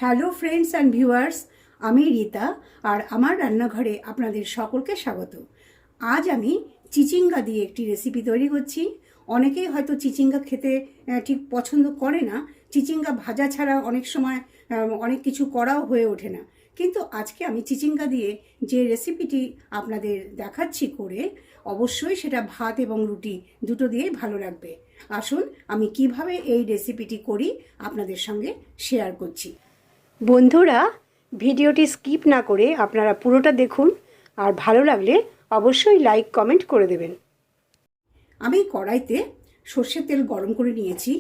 Hello friends and viewers, আমি রিতা আর আমার রান্নাঘরে আপনাদের সকলকে স্বাগত। আজ আমি চিচিঙ্গা দিয়ে একটি রেসিপি তৈরি করছি। অনেকেই হয়তো চিচিঙ্গা খেতে ঠিক পছন্দ করে না। চিচিঙ্গা ভাজা ছাড়া অনেক সময় অনেক কিছু করাও হয়ে ওঠে না, কিন্তু আজকে আমি চিচিঙ্গা দিয়ে যে রেসিপিটি আপনাদের দেখাচ্ছি করে, অবশ্যই সেটা ভাত এবং রুটি দুটো দিয়েই ভালো লাগবে। আসুন আমি কিভাবে এই রেসিপিটি করি আপনাদের সঙ্গে শেয়ার করছি। বন্ধুরা, ভিডিওটি স্কিপ না করে আপনারা পুরোটা দেখুন, আর ভালো লাগলে অবশ্যই লাইক কমেন্ট করে দেবেন। আমি কড়াইতে সর্ষের তেল গরম করে নিয়েছি।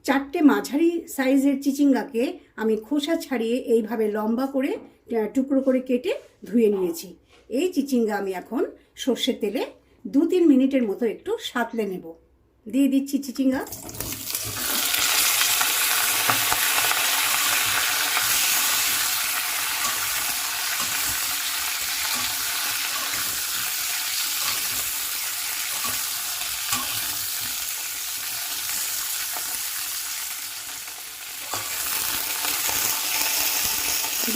4টে মাঝারি সাইজের চিচিঙ্গাকে আমি খোসা ছাড়িয়ে এইভাবে লম্বা করে টুকরো করে কেটে ধুয়ে নিয়েছি। এই চিচিঙ্গা আমি এখন সর্ষের তেলে 2-3 মিনিটের মতো একটু সাঁতলে নেব। দিয়ে দিচ্ছি চিচিঙ্গা।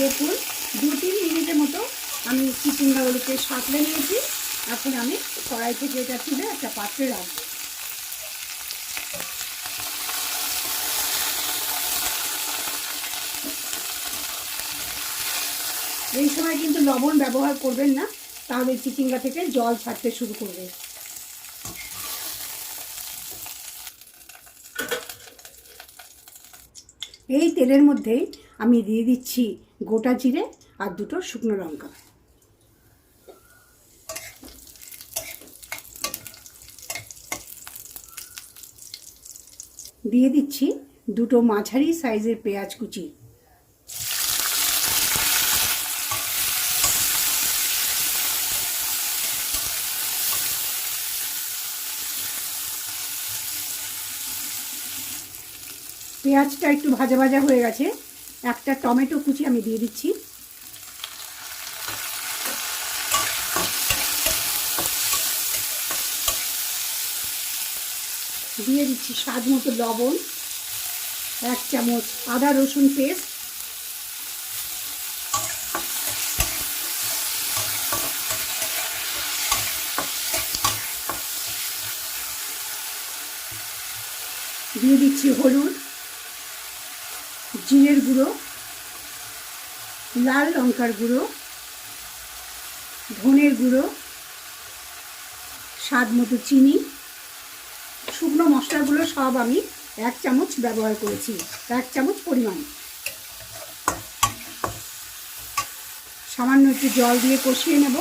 দেখুন, 2-3 মিনিটের মতো আমি চিচিঙ্গাগুলোকে সাঁতলে নিয়েছি। এখন আমি কড়াই থেকে এটা তুলে একটা পাত্রে রাখবো। এই সময় কিন্তু লবণ ব্যবহার করবেন না, তাহলে চিচিঙ্গা থেকে জল ছাড়তে শুরু করবে। এই তেলের মধ্যেই আমি দিয়ে দিচ্ছি গোটা জিরে আর 2টো শুকনো লঙ্কা। দিয়ে দিচ্ছি 2টো মাঝারি সাইজের পেঁয়াজ কুচি। পেঁয়াজটা একটু ভাজা ভাজা হয়ে গেছে। একটা টমেটো কুচি আমি দিয়ে দিচ্ছি। দিয়ে দিচ্ছি স্বাদ মতো লবণ, 1 চামচ আদা রসুন পেস্ট, দিয়ে দিচ্ছি হলুদ, জিরের গুঁড়ো, লাল লঙ্কার গুঁড়ো, ধনের গুঁড়ো, স্বাদ মতো চিনি। শুকনো মশলাগুলো সব আমি 1 চামচ ব্যবহার করেছি, 1 চামচ পরিমাণ। সামান্য একটু জল দিয়ে কষিয়ে নেব।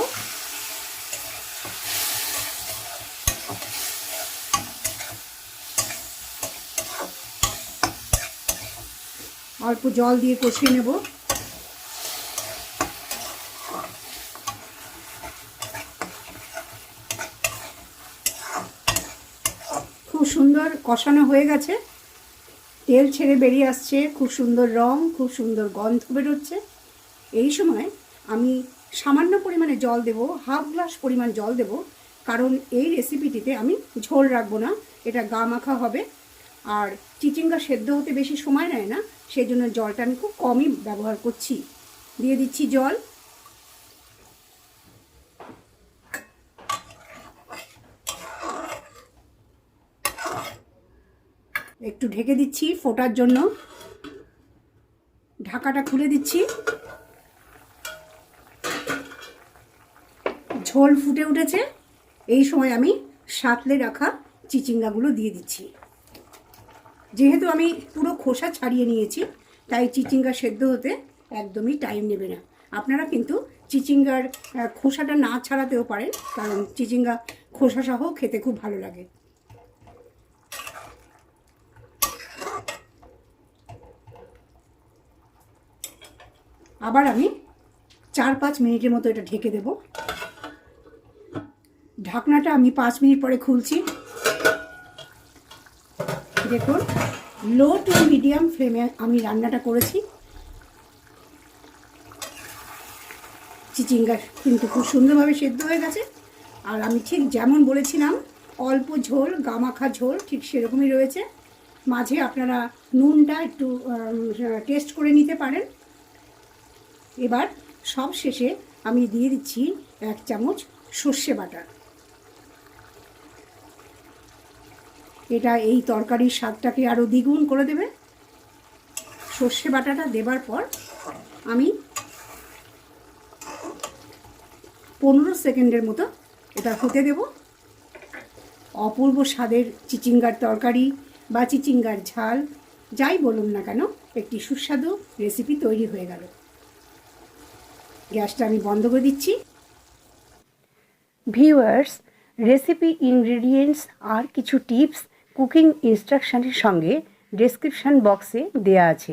অল্প জল দিয়ে কষিয়ে নেব। খুব সুন্দর কষানো হয়ে গেছে, তেল ছেড়ে বেরিয়ে আসছে, খুব সুন্দর রং, খুব সুন্দর গন্ধ বেরোচ্ছে। এই সময় আমি সামান্য পরিমাণে জল দেব, 1/2 গ্লাস পরিমাণ জল দেব, কারণ এই রেসিপিটিতে আমি ঝোল রাখবো না, এটা গা মাখা হবে। আর চিচিঙ্গা সেদ্ধ হতে বেশি সময় নেয় না, সেই জন্য জলটা আমি খুব কমই ব্যবহার করছি। দিয়ে দিচ্ছি জল। একটু ঢেকে দিচ্ছি ফোটার জন্য। ঢাকাটা খুলে দিচ্ছি। ঝোল ফুটে উঠেছে। এই সময় আমি সাঁতলে রাখা চিচিঙ্গাগুলো দিয়ে দিচ্ছি। যেহেতু আমি পুরো খোসা ছাড়িয়ে নিয়েছি, তাই চিচিঙ্গা সেদ্ধ হতে একদমই টাইম নেবে না। আপনারা কিন্তু চিচিঙ্গার খোসাটা না ছাড়াতেও পারেন, কারণ চিচিঙ্গা খোসা সহ খেতে খুব ভালো লাগে। আবার আমি 4-5 মিনিটের মতো এটা ঢেকে দেব। ঢাকনাটা আমি 5 মিনিট পরে খুলছি। দেখুন, লো টু মিডিয়াম ফ্লেমে আমি রান্নাটা করেছি। চিচিঙ্গা কিন্তু খুব সুন্দরভাবে সেদ্ধ হয়ে গেছে, আর আমি ঠিক যেমন বলেছিলাম অল্প ঝোল, গামাখা ঝোল, ঠিক সেরকমই রয়েছে। মাঝে আপনারা নুনটা একটু টেস্ট করে নিতে পারেন। এবার সব শেষে আমি দিয়ে দিচ্ছি 1 চামচ সর্ষে বাটা। এটা এই তরকারির স্বাদটাকে আরও দ্বিগুণ করে দেবে। সর্ষে বাটাটা দেবার পর আমি 15 সেকেন্ডের মতো এটা হতে দেব। অপূর্ব স্বাদের চিচিঙ্গার তরকারি বা চিচিঙ্গার ঝাল যাই বলুন না কেন, একটি সুস্বাদু রেসিপি তৈরি হয়ে গেল। গ্যাসটা আমি বন্ধ করে দিচ্ছি। ভিউয়ার্স, রেসিপি ইনগ্রেডিয়েন্টস আর কিছু টিপস কুকিং ইনস্ট্রাকশনের সঙ্গে ডেসক্রিপশন বক্সে দেয়া আছে।